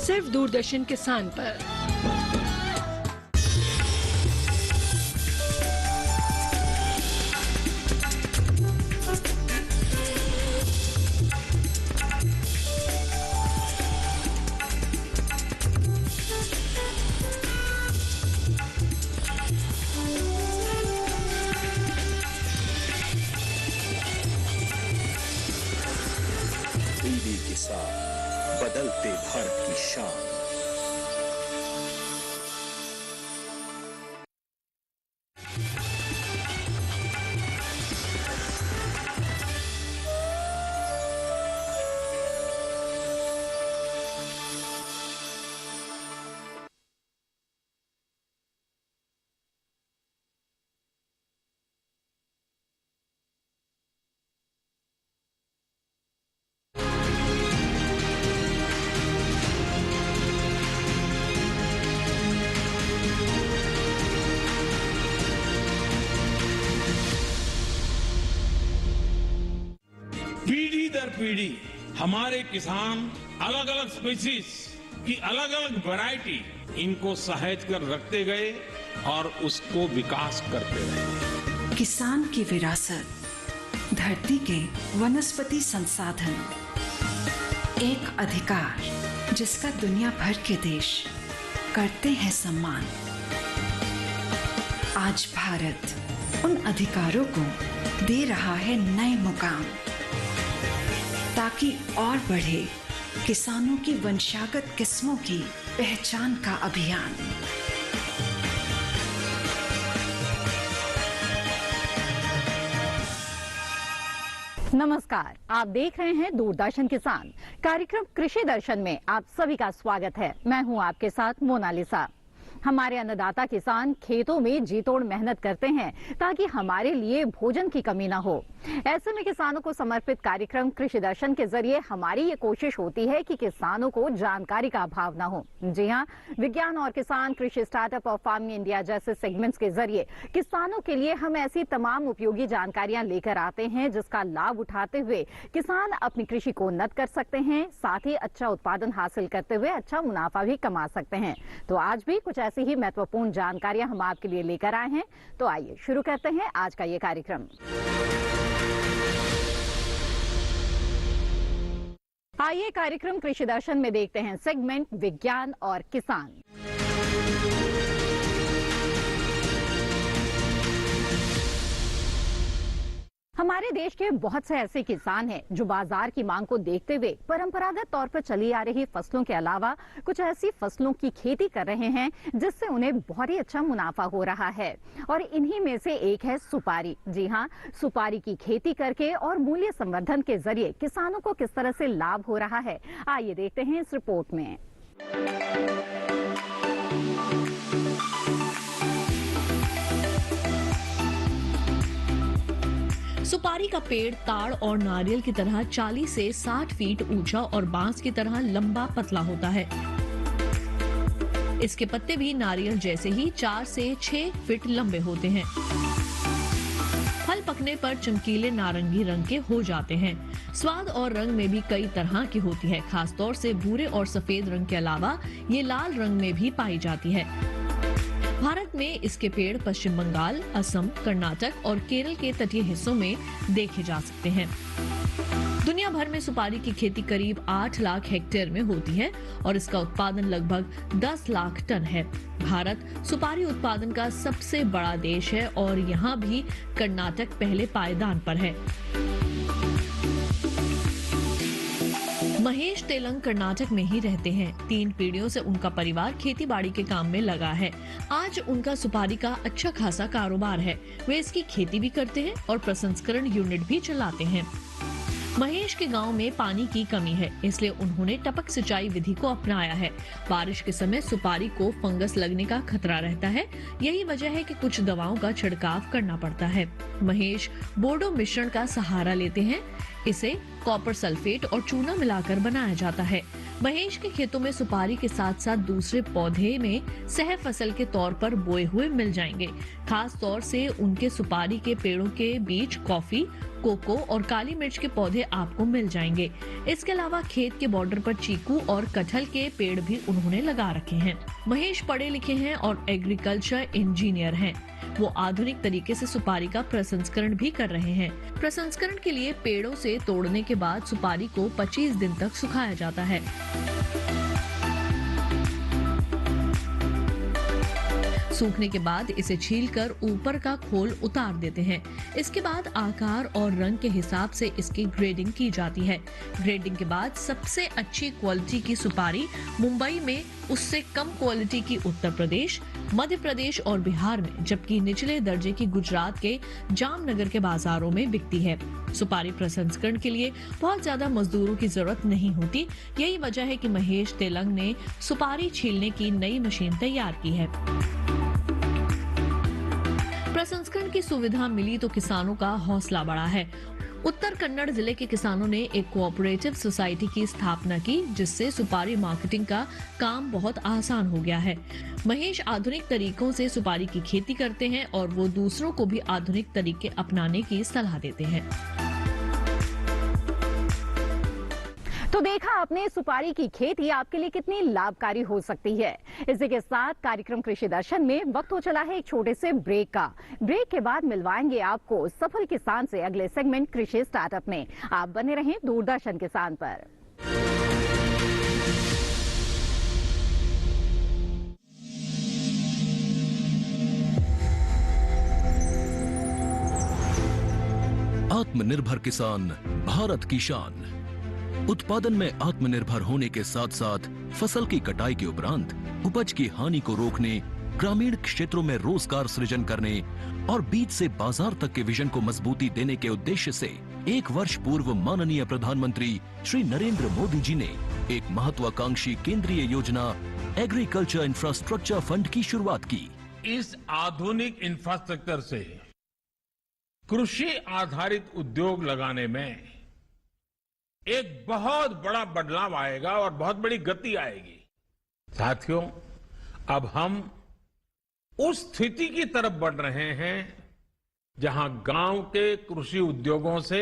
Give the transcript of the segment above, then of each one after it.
सिर्फ दूरदर्शन किसान पर। टीवी के साथ बदलते भारत की शान। पीढ़ी दर पीढ़ी हमारे किसान अलग अलग स्पीसीज की अलग अलग वैरायटी इनको सहेज कर रखते गए और उसको विकास करते रहे। किसान की विरासत, धरती के वनस्पति संसाधन, एक अधिकार जिसका दुनिया भर के देश करते हैं सम्मान। आज भारत उन अधिकारों को दे रहा है नए मुकाम, ताकि और बढ़े किसानों की वंशागत किस्मों की पहचान का अभियान। नमस्कार, आप देख रहे हैं दूरदर्शन किसान। कार्यक्रम कृषि दर्शन में आप सभी का स्वागत है। मैं हूं आपके साथ मोनालिसा। हमारे अन्नदाता किसान खेतों में जी तोड़ मेहनत करते हैं ताकि हमारे लिए भोजन की कमी न हो। ऐसे में किसानों को समर्पित कार्यक्रम कृषि दर्शन के जरिए हमारी ये कोशिश होती है कि किसानों को जानकारी का अभाव न हो। जी हाँ, विज्ञान और किसान, कृषि स्टार्टअप और फार्मिंग इंडिया जैसे सेगमेंट्स के जरिए किसानों के लिए हम ऐसी तमाम उपयोगी जानकारियां लेकर आते हैं जिसका लाभ उठाते हुए किसान अपनी कृषि को उन्नत कर सकते हैं, साथ ही अच्छा उत्पादन हासिल करते हुए अच्छा मुनाफा भी कमा सकते हैं। तो आज भी कुछ ऐसी ही महत्वपूर्ण जानकारियां हम आपके लिए लेकर आए हैं। तो आइए शुरू करते हैं आज का ये कार्यक्रम। आइए कार्यक्रम कृषि दर्शन में देखते हैं सेगमेंट विज्ञान और किसान। हमारे देश के बहुत से ऐसे किसान हैं जो बाजार की मांग को देखते हुए परंपरागत तौर पर चली आ रही फसलों के अलावा कुछ ऐसी फसलों की खेती कर रहे हैं जिससे उन्हें बहुत ही अच्छा मुनाफा हो रहा है। और इन्हीं में से एक है सुपारी। जी हाँ, सुपारी की खेती करके और मूल्य संवर्धन के जरिए किसानों को किस तरह से लाभ हो रहा है, आइए देखते हैं इस रिपोर्ट में। सुपारी का पेड़ ताड़ और नारियल की तरह 40 से 60 फीट ऊंचा और बांस की तरह लंबा पतला होता है। इसके पत्ते भी नारियल जैसे ही 4 से 6 फीट लंबे होते हैं। फल पकने पर चमकीले नारंगी रंग के हो जाते हैं। स्वाद और रंग में भी कई तरह की होती है। खासतौर से भूरे और सफेद रंग के अलावा ये लाल रंग में भी पाई जाती है। भारत में इसके पेड़ पश्चिम बंगाल, असम, कर्नाटक और केरल के तटीय हिस्सों में देखे जा सकते हैं। दुनिया भर में सुपारी की खेती करीब 8 लाख हेक्टेयर में होती है और इसका उत्पादन लगभग 10 लाख टन है। भारत सुपारी उत्पादन का सबसे बड़ा देश है और यहाँ भी कर्नाटक पहले पायदान पर है। महेश तेलंग कर्नाटक में ही रहते हैं। 3 पीढ़ियों से उनका परिवार खेती बाड़ी के काम में लगा है। आज उनका सुपारी का अच्छा खासा कारोबार है। वे इसकी खेती भी करते हैं और प्रसंस्करण यूनिट भी चलाते हैं। महेश के गांव में पानी की कमी है, इसलिए उन्होंने टपक सिंचाई विधि को अपनाया है। बारिश के समय सुपारी को फंगस लगने का खतरा रहता है। यही वजह है कि कुछ दवाओं का छिड़काव करना पड़ता है। महेश बोर्डो मिश्रण का सहारा लेते हैं। इसे कॉपर सल्फेट और चूना मिलाकर बनाया जाता है। महेश के खेतों में सुपारी के साथ साथ दूसरे पौधे में सह फसल के तौर पर बोए हुए मिल जाएंगे। खास तौर से उनके सुपारी के पेड़ों के बीच कॉफी, कोको और काली मिर्च के पौधे आपको मिल जाएंगे। इसके अलावा खेत के बॉर्डर पर चीकू और कटहल के पेड़ भी उन्होंने लगा रखे हैं। महेश पढ़े लिखे हैं और एग्रीकल्चर इंजीनियर हैं। वो आधुनिक तरीके से सुपारी का प्रसंस्करण भी कर रहे हैं। प्रसंस्करण के लिए पेड़ों से तोड़ने के बाद सुपारी को 25 दिन तक सुखाया जाता है। सूखने के बाद इसे छीलकर ऊपर का खोल उतार देते हैं। इसके बाद आकार और रंग के हिसाब से इसकी ग्रेडिंग की जाती है। ग्रेडिंग के बाद सबसे अच्छी क्वालिटी की सुपारी मुंबई में, उससे कम क्वालिटी की उत्तर प्रदेश, मध्य प्रदेश और बिहार में, जबकि निचले दर्जे की गुजरात के जामनगर के बाजारों में बिकती है। सुपारी प्रसंस्करण के लिए बहुत ज्यादा मजदूरों की जरूरत नहीं होती। यही वजह है कि महेश तेलंग ने सुपारी छीलने की नई मशीन तैयार की है। प्रसंस्करण की सुविधा मिली तो किसानों का हौसला बढ़ा है। उत्तर कन्नड़ जिले के किसानों ने एक कोऑपरेटिव सोसाइटी की स्थापना की, जिससे सुपारी मार्केटिंग का काम बहुत आसान हो गया है। महेश आधुनिक तरीकों से सुपारी की खेती करते हैं और वो दूसरों को भी आधुनिक तरीके अपनाने की सलाह देते हैं। तो देखा आपने सुपारी की खेती आपके लिए कितनी लाभकारी हो सकती है। इसी के साथ कार्यक्रम कृषि दर्शन में वक्त हो चला है एक छोटे से ब्रेक का। ब्रेक के बाद मिलवाएंगे आपको सफल किसान से अगले सेगमेंट कृषि स्टार्टअप में। आप बने रहें दूरदर्शन किसान पर। आत्मनिर्भर किसान भारत की शान। उत्पादन में आत्मनिर्भर होने के साथ साथ फसल की कटाई के उपरांत उपज की हानि को रोकने, ग्रामीण क्षेत्रों में रोजगार सृजन करने और बीज से बाजार तक के विजन को मजबूती देने के उद्देश्य से 1 वर्ष पूर्व माननीय प्रधानमंत्री श्री नरेंद्र मोदी जी ने एक महत्वाकांक्षी केंद्रीय योजना एग्रीकल्चर इंफ्रास्ट्रक्चर फंड की शुरुआत की। इस आधुनिक इंफ्रास्ट्रक्चर से कृषि आधारित उद्योग लगाने में एक बहुत बड़ा बदलाव आएगा और बहुत बड़ी गति आएगी। साथियों, अब हम उस स्थिति की तरफ बढ़ रहे हैं जहां गांव के कृषि उद्योगों से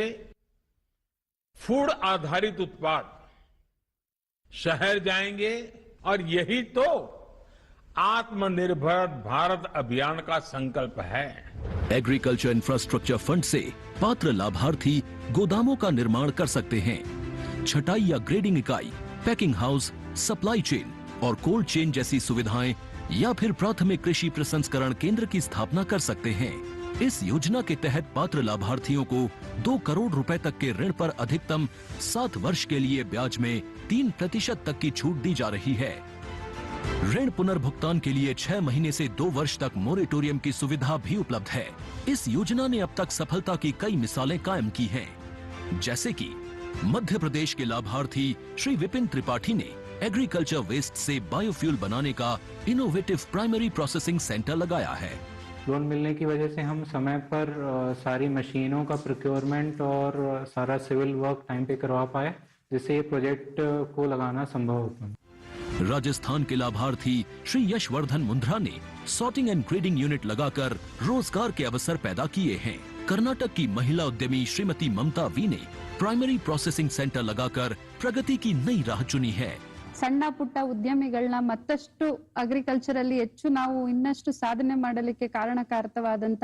फूड आधारित उत्पाद शहर जाएंगे और यही तो आत्मनिर्भर भारत अभियान का संकल्प है। एग्रीकल्चर इंफ्रास्ट्रक्चर फंड से पात्र लाभार्थी गोदामों का निर्माण कर सकते हैं, छटाई या ग्रेडिंग इकाई, पैकिंग हाउस, सप्लाई चेन और कोल्ड चेन जैसी सुविधाएं या फिर प्राथमिक कृषि प्रसंस्करण केंद्र की स्थापना कर सकते हैं। इस योजना के तहत पात्र लाभार्थियों को 2 करोड़ रुपए तक के ऋण पर अधिकतम 7 वर्ष के लिए ब्याज में 3% तक की छूट दी जा रही है। ऋण पुनर्भुगतान के लिए 6 महीने से 2 वर्ष तक मोरेटोरियम की सुविधा भी उपलब्ध है। इस योजना ने अब तक सफलता की कई मिसालें कायम की हैं, जैसे कि मध्य प्रदेश के लाभार्थी श्री विपिन त्रिपाठी ने एग्रीकल्चर वेस्ट से बायोफ्यूल बनाने का इनोवेटिव प्राइमरी प्रोसेसिंग सेंटर लगाया है। लोन मिलने की वजह से हम समय पर सारी मशीनों का प्रोक्योरमेंट और सारा सिविल वर्क टाइम पे करवा पाए, जिससे ये प्रोजेक्ट को लगाना संभव हो पाए। राजस्थान के लाभार्थी श्री यशवर्धन मुंद्रा ने सॉर्टिंग एंड ग्रेडिंग यूनिट लगाकर रोजगार के अवसर पैदा किए हैं। कर्नाटक की महिला उद्यमी श्रीमती ममता वी ने प्राइमरी प्रोसेसिंग सेंटर लगाकर प्रगति की नई राह चुनी है। ಸಣ್ಣ ಪುಟ್ಟ ಉದ್ಯಮಿಗಳನ್ನ ಮತ್ತಷ್ಟು ಅಗ್ರಿಕಲ್ಚರ್ ಅಲ್ಲಿ ಹೆಚ್ಚು ನಾವು ಇನ್ನಷ್ಟು ಸಾಧನೆ ಮಾಡಲಿಕ್ಕೆ ಕಾರಣಕಾರಕವಾದಂತ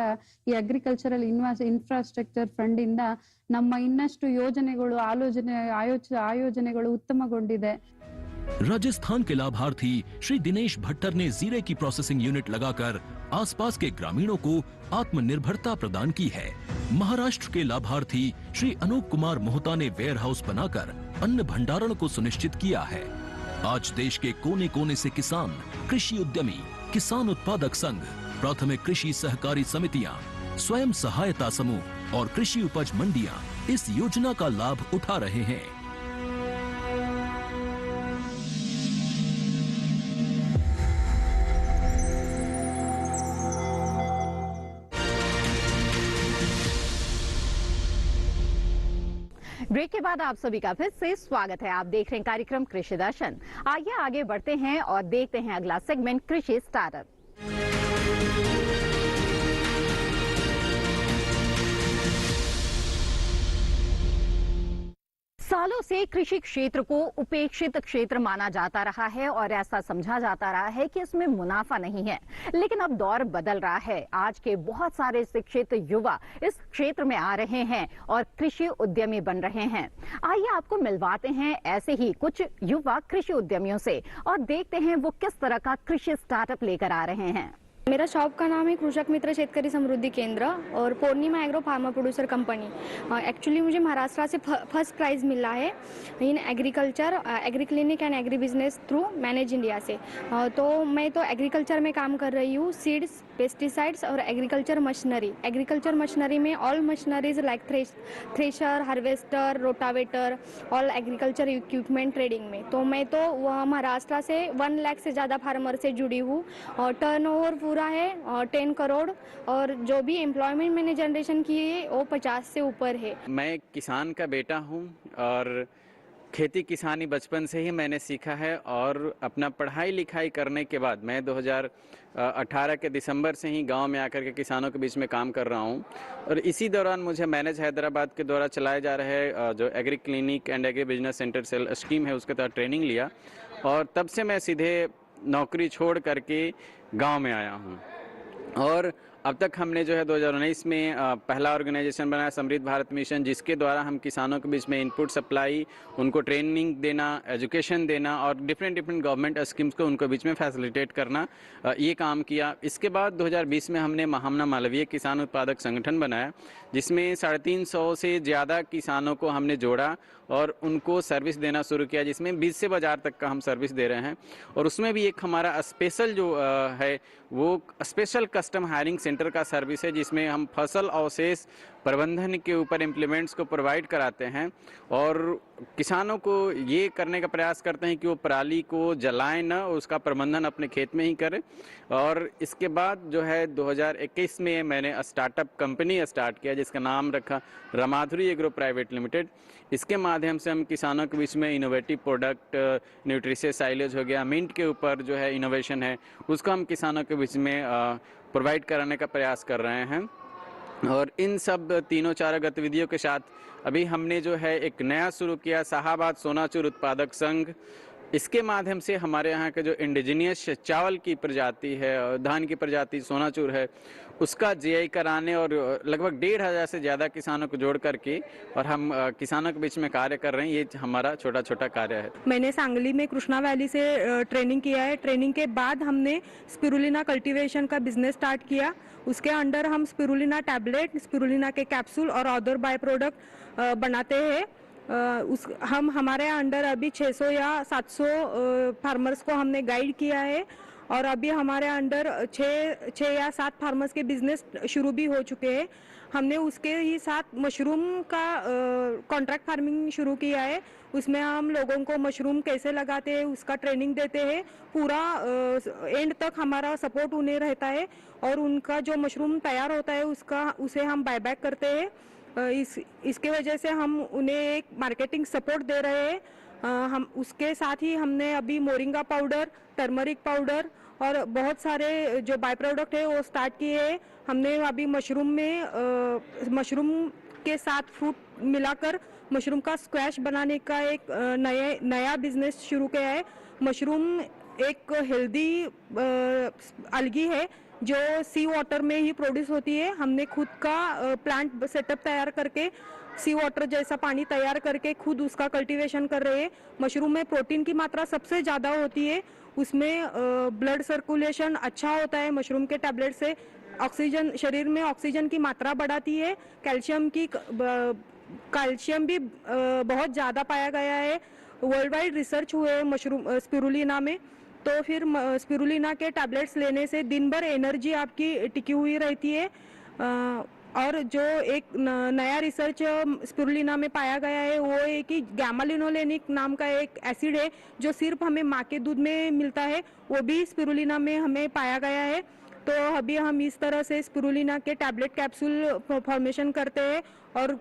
ಈ ಅಗ್ರಿಕಲ್ಚರಲ್ ಇನ್ಫ್ರಾಸ್ಟ್ರಕ್ಚರ್ ಫಂಡ್ ಇಂದ ನಮ್ಮ ಇನ್ನಷ್ಟು ಯೋಜನೆಗಳು ಆಯೋಜನೆಗಳು ಉತ್ತಮಗೊಂಡಿದೆ। राजस्थान के लाभार्थी श्री दिनेश भट्टर ने जीरे की प्रोसेसिंग यूनिट लगाकर आसपास के ग्रामीणों को आत्मनिर्भरता प्रदान की है। महाराष्ट्र के लाभार्थी श्री अनूप कुमार मोहता ने वेयर हाउस बनाकर अन्न भंडारण को सुनिश्चित किया है। आज देश के कोने कोने से किसान, कृषि उद्यमी, किसान उत्पादक संघ, प्राथमिक कृषि सहकारी समितियां, स्वयं सहायता समूह और कृषि उपज मंडियां इस योजना का लाभ उठा रहे हैं। ब्रेक के बाद आप सभी का फिर से स्वागत है। आप देख रहे हैं कार्यक्रम कृषि दर्शन। आइए आगे बढ़ते हैं और देखते हैं अगला सेगमेंट कृषि स्टार्टअप। सालों से कृषि क्षेत्र को उपेक्षित क्षेत्र माना जाता रहा है और ऐसा समझा जाता रहा है कि इसमें मुनाफा नहीं है, लेकिन अब दौर बदल रहा है। आज के बहुत सारे शिक्षित युवा इस क्षेत्र में आ रहे हैं और कृषि उद्यमी बन रहे हैं। आइए आपको मिलवाते हैं ऐसे ही कुछ युवा कृषि उद्यमियों से और देखते हैं वो किस तरह का कृषि स्टार्टअप लेकर आ रहे हैं। मेरा शॉप का नाम है कृषक मित्र शेतकरी समृद्धि केंद्र और Purnima agro pharma producer company. Actually मुझे महाराष्ट्र से फर्स्ट प्राइज़ मिला है in agriculture, agri clinic and agri business through manage India से। तो मैं तो एग्रीकल्चर में काम कर रही हूँ, सीड्स, पेस्टिसाइड्स और एग्रीकल्चर मशीनरी। एग्रीकल्चर मशीनरी में all machineries like thresher, harvester, rotavator, all agriculture equipment trading में। तो मैं तो महाराष्ट्र से 1 लाख से ज़्यादा फार्मर से जुड़ी हूँ और टर्नओवर पूरा है 10 करोड़ और जो भी एम्प्लॉयमेंट मैंने जनरेशन की है वो 50 से ऊपर है। मैं किसान का बेटा हूँ और खेती किसानी बचपन से ही मैंने सीखा है और अपना पढ़ाई लिखाई करने के बाद मैं 2018 के दिसंबर से ही गांव में आकर के किसानों के बीच में काम कर रहा हूं और इसी दौरान मुझे मैनेज हैदराबाद के द्वारा चलाए जा रहे जो agri clinic and agri business centre cell scheme है उसके तहत ट्रेनिंग लिया और तब से मैं सीधे नौकरी छोड़ करके गांव में आया हूं। और अब तक हमने जो है 2019 में पहला ऑर्गेनाइजेशन बनाया समृद्ध भारत मिशन, जिसके द्वारा हम किसानों के बीच में इनपुट सप्लाई, उनको ट्रेनिंग देना, एजुकेशन देना और डिफरेंट गवर्नमेंट स्कीम्स को उनको बीच में फैसिलिटेट करना, ये काम किया। इसके बाद 2020 में हमने महामना मालवीय किसान उत्पादक संगठन बनाया, जिसमें 350 से ज़्यादा किसानों को हमने जोड़ा और उनको सर्विस देना शुरू किया, जिसमें 20 से बाज़ार तक का हम सर्विस दे रहे हैं। और उसमें भी एक हमारा स्पेशल जो है वो स्पेशल कस्टम हायरिंग सेंटर का सर्विस है, जिसमें हम फसल अवशेष प्रबंधन के ऊपर इम्प्लीमेंट्स को प्रोवाइड कराते हैं और किसानों को ये करने का प्रयास करते हैं कि वो पराली को जलाएं न, उसका प्रबंधन अपने खेत में ही करें। और इसके बाद जो है 2021 में मैंने स्टार्टअप कंपनी स्टार्ट किया जिसका नाम रखा रामाधुरी एग्रो प्राइवेट लिमिटेड। इसके माध्यम से हम किसानों के बीच में इनोवेटिव प्रोडक्ट, न्यूट्रिशियस साइलेज हो गया, मिंट के ऊपर जो है इनोवेशन है उसको हम किसानों के बीच में प्रोवाइड कराने का प्रयास कर रहे हैं। और इन सब 3-4 गतिविधियों के साथ अभी हमने जो है एक नया शुरू किया शाहाबाद सोनाचूर उत्पादक संघ। इसके माध्यम से हमारे यहाँ के जो इंडिजिनियस चावल की प्रजाति है, धान की प्रजाति सोनाचूर है, उसका जीआई कराने और लगभग 1,500 से ज़्यादा किसानों को जोड़ करके और हम किसानों के बीच में कार्य कर रहे हैं। ये हमारा छोटा छोटा कार्य है। मैंने सांगली में कृष्णा वैली से ट्रेनिंग किया है। ट्रेनिंग के बाद हमने स्पिरुलिना कल्टीवेशन का बिजनेस स्टार्ट किया। उसके अंडर हम स्पिरुलिना टैबलेट, स्पिरुलिना के कैप्सूल और अदर बाय प्रोडक्ट बनाते हैं। हम हमारे अंडर अभी 600 या 700 फार्मर्स को हमने गाइड किया है और अभी हमारे अंडर 6 या 7 फार्मर्स के बिजनेस शुरू भी हो चुके हैं। हमने उसके ही साथ मशरूम का कॉन्ट्रैक्ट फार्मिंग शुरू किया है। उसमें हम लोगों को मशरूम कैसे लगाते हैं उसका ट्रेनिंग देते हैं। पूरा एंड तक हमारा सपोर्ट उन्हें रहता है और उनका जो मशरूम तैयार होता है उसे हम बायबैक करते हैं। इसके वजह से हम उन्हें एक मार्केटिंग सपोर्ट दे रहे हैं। हम उसके साथ ही हमने अभी मोरिंगा पाउडर, टर्मरिक पाउडर और बहुत सारे जो बाय प्रोडक्ट है वो स्टार्ट किए हैं। हमने अभी मशरूम मशरूम के साथ फ्रूट मिलाकर मशरूम का स्क्वैश बनाने का एक नया बिजनेस शुरू किया है। मशरूम एक हेल्दी अलगी है जो सी वाटर में ही प्रोड्यूस होती है। हमने खुद का प्लांट सेटअप तैयार करके सी वाटर जैसा पानी तैयार करके खुद उसका कल्टीवेशन कर रहे हैं। मशरूम में प्रोटीन की मात्रा सबसे ज़्यादा होती है, उसमें ब्लड सर्कुलेशन अच्छा होता है। मशरूम के टैबलेट से ऑक्सीजन, शरीर में ऑक्सीजन की मात्रा बढ़ाती है। कैल्शियम भी बहुत ज़्यादा पाया गया है। वर्ल्ड वाइड रिसर्च हुए है मशरूम स्पिरुलिना में। तो फिर स्पिरुलिना के टैबलेट्स लेने से दिन भर एनर्जी आपकी टिकी हुई रहती है। और जो एक नया रिसर्च स्पिरुलिना में पाया गया है वो है कि गैमा-लिनोलेनिक नाम का एक एसिड है जो सिर्फ हमें माँ के दूध में मिलता है, वो भी स्पिरुलिना में हमें पाया गया है। तो अभी हम इस तरह से स्पिरुलिना के टैबलेट कैप्सूल फॉर्मेशन करते हैं और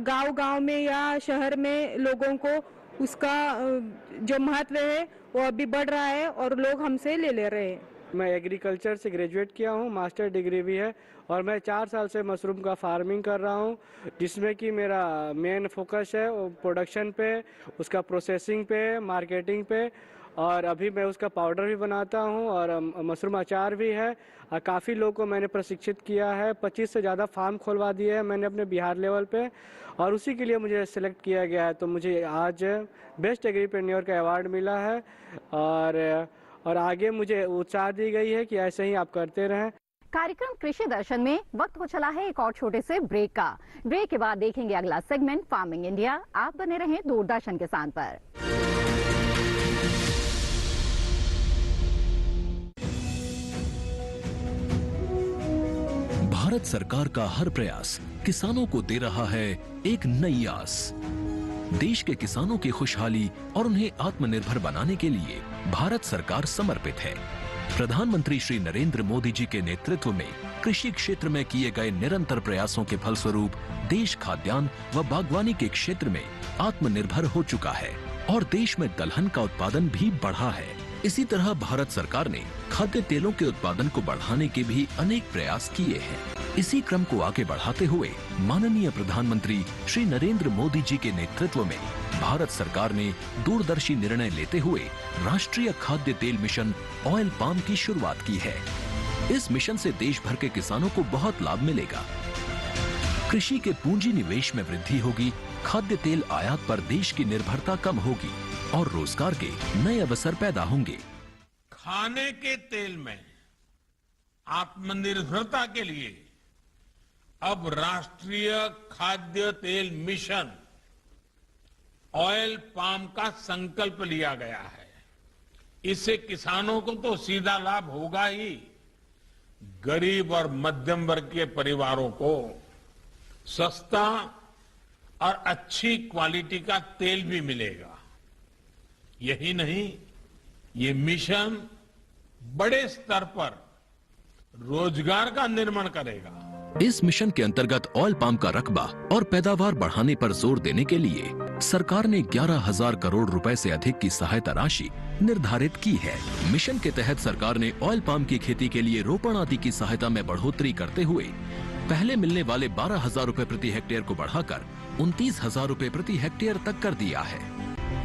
गांव-गांव में या शहर में लोगों को उसका जो महत्व है वो अभी बढ़ रहा है और लोग हमसे ले रहे हैं। मैं एग्रीकल्चर से ग्रेजुएट किया हूँ, मास्टर डिग्री भी है और मैं 4 साल से मशरूम का फार्मिंग कर रहा हूँ, जिसमें कि मेरा मेन फोकस है प्रोडक्शन पे, उसका प्रोसेसिंग पे, मार्केटिंग पे और अभी मैं उसका पाउडर भी बनाता हूँ और मशरूम अचार भी है। काफ़ी लोगों को मैंने प्रशिक्षित किया है, 25 से ज़्यादा फार्म खुलवा दिए हैं मैंने अपने बिहार लेवल पे और उसी के लिए मुझे सिलेक्ट किया गया है। तो मुझे आज बेस्ट एग्रीप्रेन्योर का अवार्ड मिला है और आगे मुझे उत्साह दी गई है कि ऐसे ही आप करते रहें। कार्यक्रम कृषि दर्शन में वक्त हो चला है एक और छोटे से ब्रेक का। ब्रेक के बाद देखेंगे अगला सेगमेंट फार्मिंग इंडिया। आप बने रहें दूरदर्शन किसान पर। भारत सरकार का हर प्रयास किसानों को दे रहा है एक नई आस। देश के किसानों की खुशहाली और उन्हें आत्मनिर्भर बनाने के लिए भारत सरकार समर्पित है। प्रधानमंत्री श्री नरेंद्र मोदी जी के नेतृत्व में कृषि क्षेत्र में किए गए निरंतर प्रयासों के फलस्वरूप देश खाद्यान्न व बागवानी के क्षेत्र में आत्मनिर्भर हो चुका है और देश में दलहन का उत्पादन भी बढ़ा है। इसी तरह भारत सरकार ने खाद्य तेलों के उत्पादन को बढ़ाने के भी अनेक प्रयास किए हैं। इसी क्रम को आगे बढ़ाते हुए माननीय प्रधानमंत्री श्री नरेंद्र मोदी जी के नेतृत्व में भारत सरकार ने दूरदर्शी निर्णय लेते हुए राष्ट्रीय खाद्य तेल मिशन ऑयल पाम की शुरुआत की है। इस मिशन से देश भर के किसानों को बहुत लाभ मिलेगा। कृषि के पूंजी निवेश में वृद्धि होगी, खाद्य तेल आयात पर देश की निर्भरता कम होगी और रोजगार के नए अवसर पैदा होंगे। खाने के तेल में आत्मनिर्भरता के लिए अब राष्ट्रीय खाद्य तेल मिशन ऑयल पाम का संकल्प लिया गया है। इससे किसानों को तो सीधा लाभ होगा ही, गरीब और मध्यम वर्ग के परिवारों को सस्ता और अच्छी क्वालिटी का तेल भी मिलेगा। यही नहीं, ये मिशन बड़े स्तर पर रोजगार का निर्माण करेगा। इस मिशन के अंतर्गत ऑयल पाम का रकबा और पैदावार बढ़ाने पर जोर देने के लिए सरकार ने 11,000 करोड़ रुपए से अधिक की सहायता राशि निर्धारित की है। मिशन के तहत सरकार ने ऑयल पाम की खेती के लिए रोपण आदि की सहायता में बढ़ोतरी करते हुए पहले मिलने वाले 12,000 रुपए प्रति हेक्टेयर को बढ़ाकर 29,000 रुपए प्रति हेक्टेयर तक कर दिया है।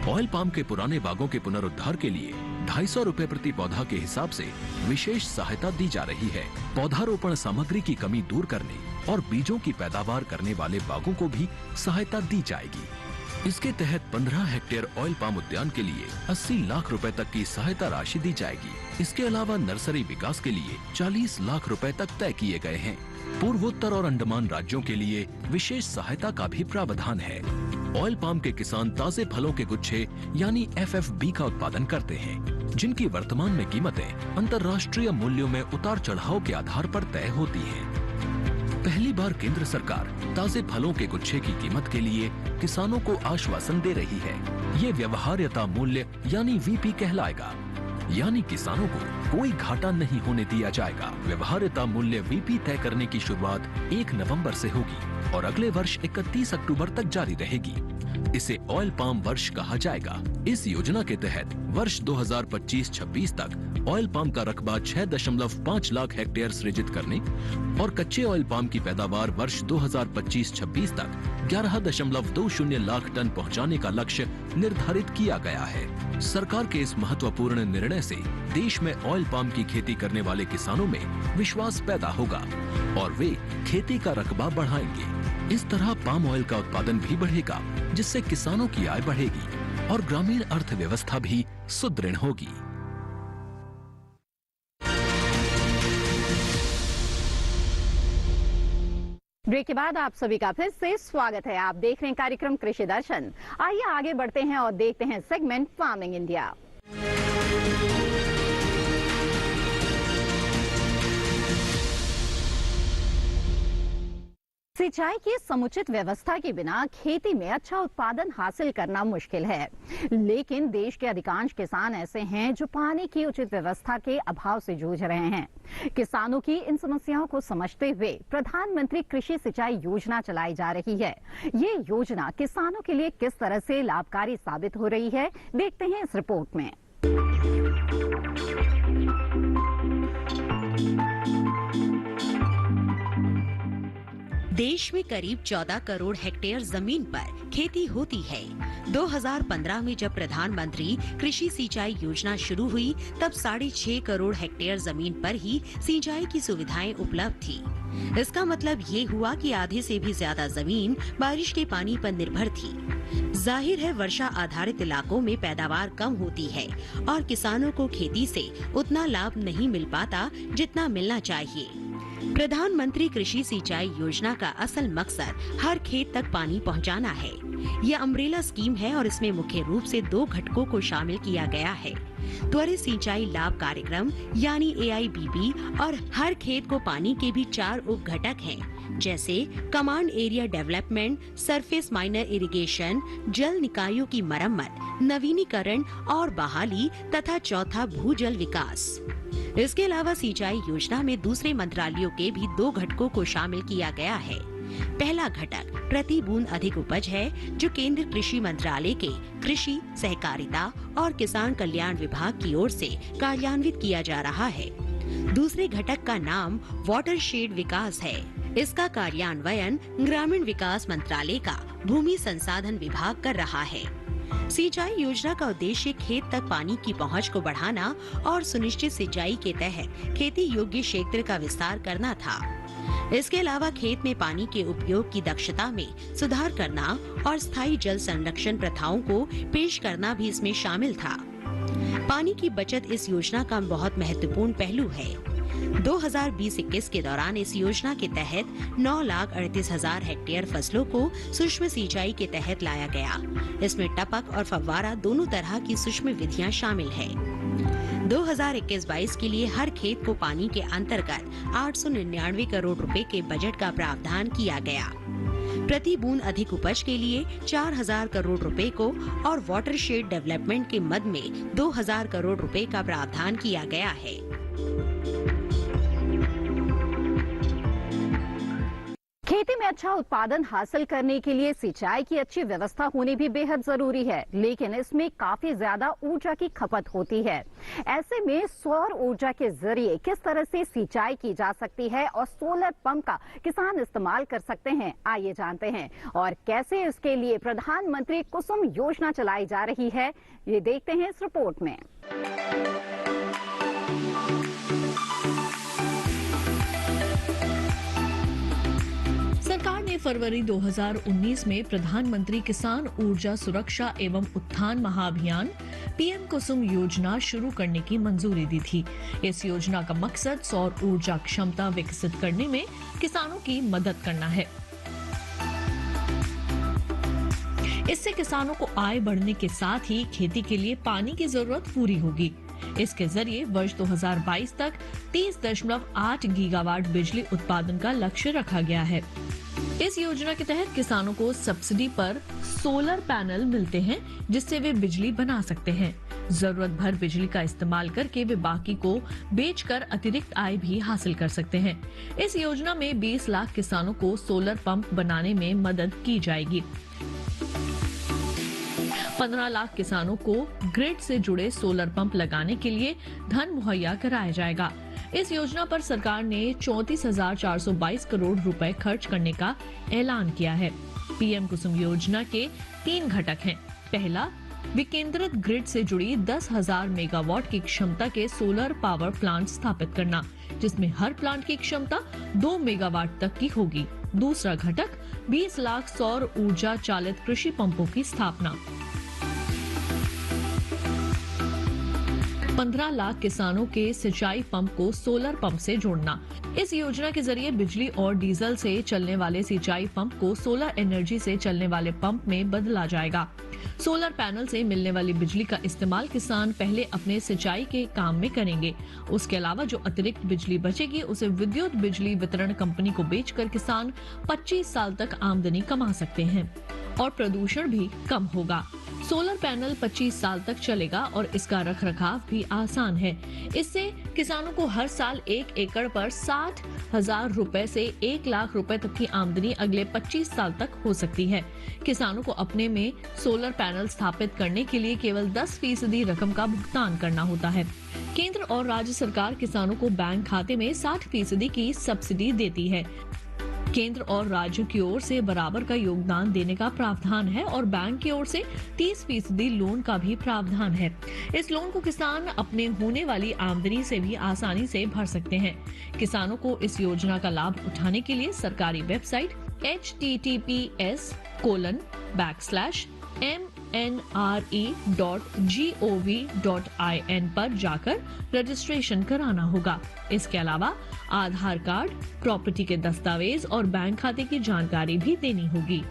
ऑयल पाम के पुराने बागों के पुनरुद्धार के लिए 250 रुपए प्रति पौधा के हिसाब से विशेष सहायता दी जा रही है। पौधारोपण सामग्री की कमी दूर करने और बीजों की पैदावार करने वाले बागों को भी सहायता दी जाएगी। इसके तहत 15 हेक्टेयर ऑयल पाम उद्यान के लिए 80 लाख रुपए तक की सहायता राशि दी जाएगी। इसके अलावा नर्सरी विकास के लिए 40 लाख रुपए तक तय किए गए हैं। पूर्वोत्तर और अंडमान राज्यों के लिए विशेष सहायता का भी प्रावधान है। ऑयल पाम के किसान ताजे फलों के गुच्छे यानी FFB का उत्पादन करते हैं, जिनकी वर्तमान में कीमतें अंतर्राष्ट्रीय मूल्यों में उतार चढ़ाव के आधार पर तय होती हैं। पहली बार केंद्र सरकार ताजे फलों के गुच्छे की कीमत के लिए किसानों को आश्वासन दे रही है। ये व्यवहार्यता मूल्य यानी VP कहलाएगा, यानी किसानों को कोई घाटा नहीं होने दिया जाएगा। व्यवहार्यता मूल्य VP तय करने की शुरुआत 1 नवंबर से होगी और अगले वर्ष 31 अक्टूबर तक जारी रहेगी। इसे ऑयल पाम वर्ष कहा जाएगा। इस योजना के तहत वर्ष 2025-26 तक ऑयल पाम का रकबा 6.5 लाख हेक्टेयर सृजित करने और कच्चे ऑयल पाम की पैदावार वर्ष 2025-26 तक 11.20 लाख टन पहुंचाने का लक्ष्य निर्धारित किया गया है। सरकार के इस महत्वपूर्ण निर्णय से देश में ऑयल पाम की खेती करने वाले किसानों में विश्वास पैदा होगा और वे खेती का रकबा बढ़ाएंगे। इस तरह पाम ऑयल का उत्पादन भी बढ़ेगा, जिससे किसानों की आय बढ़ेगी और ग्रामीण अर्थव्यवस्था भी सुदृढ़ होगी। ब्रेक के बाद आप सभी का फिर से स्वागत है। आप देख रहे हैं कार्यक्रम कृषि दर्शन। आइए आगे बढ़ते हैं और देखते हैं सेगमेंट फार्मिंग इंडिया। सिंचाई की समुचित व्यवस्था के बिना खेती में अच्छा उत्पादन हासिल करना मुश्किल है, लेकिन देश के अधिकांश किसान ऐसे हैं जो पानी की उचित व्यवस्था के अभाव से जूझ रहे हैं। किसानों की इन समस्याओं को समझते हुए प्रधानमंत्री कृषि सिंचाई योजना चलाई जा रही है। ये योजना किसानों के लिए किस तरह से लाभकारी साबित हो रही है, देखते हैं इस रिपोर्ट में। देश में करीब 14 करोड़ हेक्टेयर जमीन पर खेती होती है। 2015 में जब प्रधानमंत्री कृषि सिंचाई योजना शुरू हुई तब 6.5 करोड़ हेक्टेयर जमीन पर ही सिंचाई की सुविधाएं उपलब्ध थी। इसका मतलब ये हुआ कि आधे से भी ज्यादा जमीन बारिश के पानी पर निर्भर थी। जाहिर है वर्षा आधारित इलाकों में पैदावार कम होती है और किसानों को खेती से उतना लाभ नहीं मिल पाता जितना मिलना चाहिए। प्रधानमंत्री कृषि सिंचाई योजना का असल मकसद हर खेत तक पानी पहुंचाना है। यह अम्ब्रेला स्कीम है और इसमें मुख्य रूप से 2 घटकों को शामिल किया गया है। त्वरित सिंचाई लाभ कार्यक्रम यानी AIBB और हर खेत को पानी के भी 4 उप घटक हैं, जैसे command area development, surface miner irrigation, जल निकायों की मरम्मत, नवीनीकरण और बहाली तथा चौथा भूजल विकास। इसके अलावा सिंचाई योजना में दूसरे मंत्रालयों के भी 2 घटकों को शामिल किया गया है। पहला घटक प्रति बूंद अधिक उपज है, जो केंद्र कृषि मंत्रालय के कृषि, सहकारिता और किसान कल्याण विभाग की ओर से कार्यान्वित किया जा रहा है। दूसरे घटक का नाम वाटरशेड विकास है। इसका कार्यान्वयन ग्रामीण विकास मंत्रालय का भूमि संसाधन विभाग कर रहा है। सिंचाई योजना का उद्देश्य खेत तक पानी की पहुंच को बढ़ाना और सुनिश्चित सिंचाई के तहत खेती योग्य क्षेत्र का विस्तार करना था। इसके अलावा खेत में पानी के उपयोग की दक्षता में सुधार करना और स्थायी जल संरक्षण प्रथाओं को पेश करना भी इसमें शामिल था। पानी की बचत इस योजना का बहुत महत्वपूर्ण पहलू है। 2020-21 के दौरान इस योजना के तहत 9,38,000 हेक्टेयर फसलों को सूक्ष्म सिंचाई के तहत लाया गया। इसमें टपक और फव्वारा दोनों तरह की सूक्ष्म विधियां शामिल है। 2021-22 के लिए हर खेत को पानी के अंतर्गत 899 करोड़ रुपए के बजट का प्रावधान किया गया। प्रति बूंद अधिक उपज के लिए 4,000 करोड़ रुपए को और वाटरशेड डेवलपमेंट के मद में 2,000 करोड़ रुपए का प्रावधान किया गया है। खेती में अच्छा उत्पादन हासिल करने के लिए सिंचाई की अच्छी व्यवस्था होनी भी बेहद जरूरी है, लेकिन इसमें काफी ज्यादा ऊर्जा की खपत होती है। ऐसे में सौर ऊर्जा के जरिए किस तरह से सिंचाई की जा सकती है और सोलर पंप का किसान इस्तेमाल कर सकते हैं, आइए जानते हैं। और कैसे इसके लिए प्रधानमंत्री कुसुम योजना चलाई जा रही है, ये देखते हैं इस रिपोर्ट में। सरकार ने फरवरी 2019 में प्रधानमंत्री किसान ऊर्जा सुरक्षा एवं उत्थान महाअभियान PM कुसुम योजना शुरू करने की मंजूरी दी थी। इस योजना का मकसद सौर ऊर्जा क्षमता विकसित करने में किसानों की मदद करना है। इससे किसानों को आय बढ़ने के साथ ही खेती के लिए पानी की जरूरत पूरी होगी। इसके जरिए वर्ष 2022 तक 30.8 गीगावाट बिजली उत्पादन का लक्ष्य रखा गया है। इस योजना के तहत किसानों को सब्सिडी पर सोलर पैनल मिलते हैं, जिससे वे बिजली बना सकते हैं। जरूरत भर बिजली का इस्तेमाल करके वे बाकी को बेचकर अतिरिक्त आय भी हासिल कर सकते हैं। इस योजना में 20 लाख किसानों को सोलर पंप बनाने में मदद की जाएगी। 15 लाख किसानों को ग्रिड से जुड़े सोलर पंप लगाने के लिए धन मुहैया कराया जाएगा। इस योजना पर सरकार ने 34,422 करोड़ रुपए खर्च करने का ऐलान किया है। PM कुसुम योजना के 3 घटक हैं। पहला, विकेंद्रित ग्रिड से जुड़ी 10,000 मेगावाट की क्षमता के सोलर पावर प्लांट स्थापित करना, जिसमें हर प्लांट की क्षमता 2 मेगावाट तक की होगी। दूसरा घटक 20 लाख सौर ऊर्जा चालित कृषि पंपों की स्थापना। 15 लाख किसानों के सिंचाई पंप को सोलर पंप से जोड़ना। इस योजना के जरिए बिजली और डीजल से चलने वाले सिंचाई पंप को सोलर एनर्जी से चलने वाले पंप में बदला जाएगा। सोलर पैनल से मिलने वाली बिजली का इस्तेमाल किसान पहले अपने सिंचाई के काम में करेंगे। उसके अलावा जो अतिरिक्त बिजली बचेगी उसे विद्युत बिजली वितरण कंपनी को बेचकर किसान 25 साल तक आमदनी कमा सकते हैं और प्रदूषण भी कम होगा। सोलर पैनल 25 साल तक चलेगा और इसका रखरखाव भी आसान है। इससे किसानों को हर साल 1 एकड़ पर 60,000 रुपए से 1 लाख रुपए तक की आमदनी अगले 25 साल तक हो सकती है। किसानों को अपने में सोलर पैनल स्थापित करने के लिए केवल 10% रकम का भुगतान करना होता है। केंद्र और राज्य सरकार किसानों को बैंक खाते में 60% की सब्सिडी देती है। केंद्र और राज्य की ओर से बराबर का योगदान देने का प्रावधान है और बैंक की ओर से 30% लोन का भी प्रावधान है। इस लोन को किसान अपने होने वाली आमदनी से भी आसानी से भर सकते हैं। किसानों को इस योजना का लाभ उठाने के लिए सरकारी वेबसाइट https://mnre.gov.in पर जाकर रजिस्ट्रेशन कराना होगा। इसके अलावा आधार कार्ड, प्रॉपर्टी के दस्तावेज और बैंक खाते की जानकारी भी देनी होगी।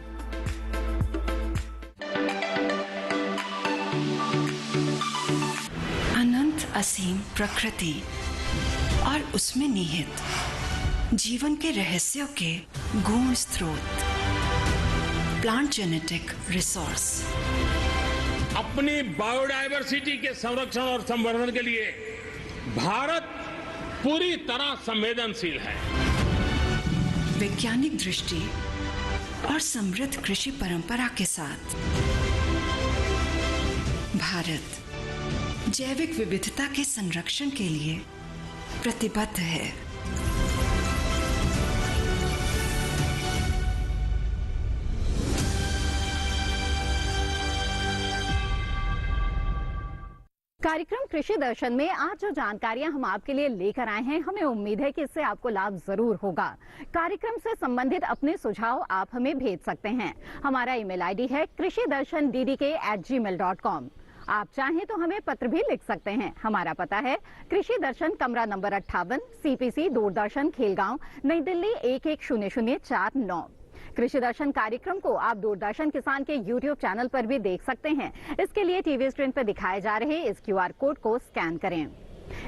अनंत असीम प्रकृति और उसमें निहित जीवन के रहस्यों के गूढ़ स्रोत, प्लांट जेनेटिक रिसोर्स। अपनी बायोडायवर्सिटी के संरक्षण और संवर्धन के लिए भारत पूरी तरह संवेदनशील है। वैज्ञानिक दृष्टि और समृद्ध कृषि परंपरा के साथ भारत जैविक विविधता के संरक्षण के लिए प्रतिबद्ध है। कार्यक्रम कृषि दर्शन में आज जो जानकारियां हम आपके लिए लेकर आए हैं, हमें उम्मीद है कि इससे आपको लाभ जरूर होगा। कार्यक्रम से संबंधित अपने सुझाव आप हमें भेज सकते हैं। हमारा ईमेल आईडी है krishidarshanddk@gmail.com। आप चाहें तो हमें पत्र भी लिख सकते हैं। हमारा पता है कृषि दर्शन, कमरा नंबर 58, CPC, दूरदर्शन, खेलगांव, नई दिल्ली 110049। कृषि दर्शन कार्यक्रम को आप दूरदर्शन किसान के YouTube चैनल पर भी देख सकते हैं। इसके लिए टीवी स्क्रीन पर दिखाए जा रहे इस QR कोड को स्कैन करें।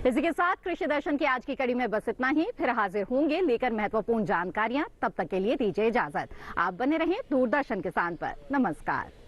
इसी के साथ कृषि दर्शन की आज की कड़ी में बस इतना ही। फिर हाजिर होंगे लेकर महत्वपूर्ण जानकारियां। तब तक के लिए दीजिए इजाजत। आप बने रहें दूरदर्शन किसान पर। नमस्कार।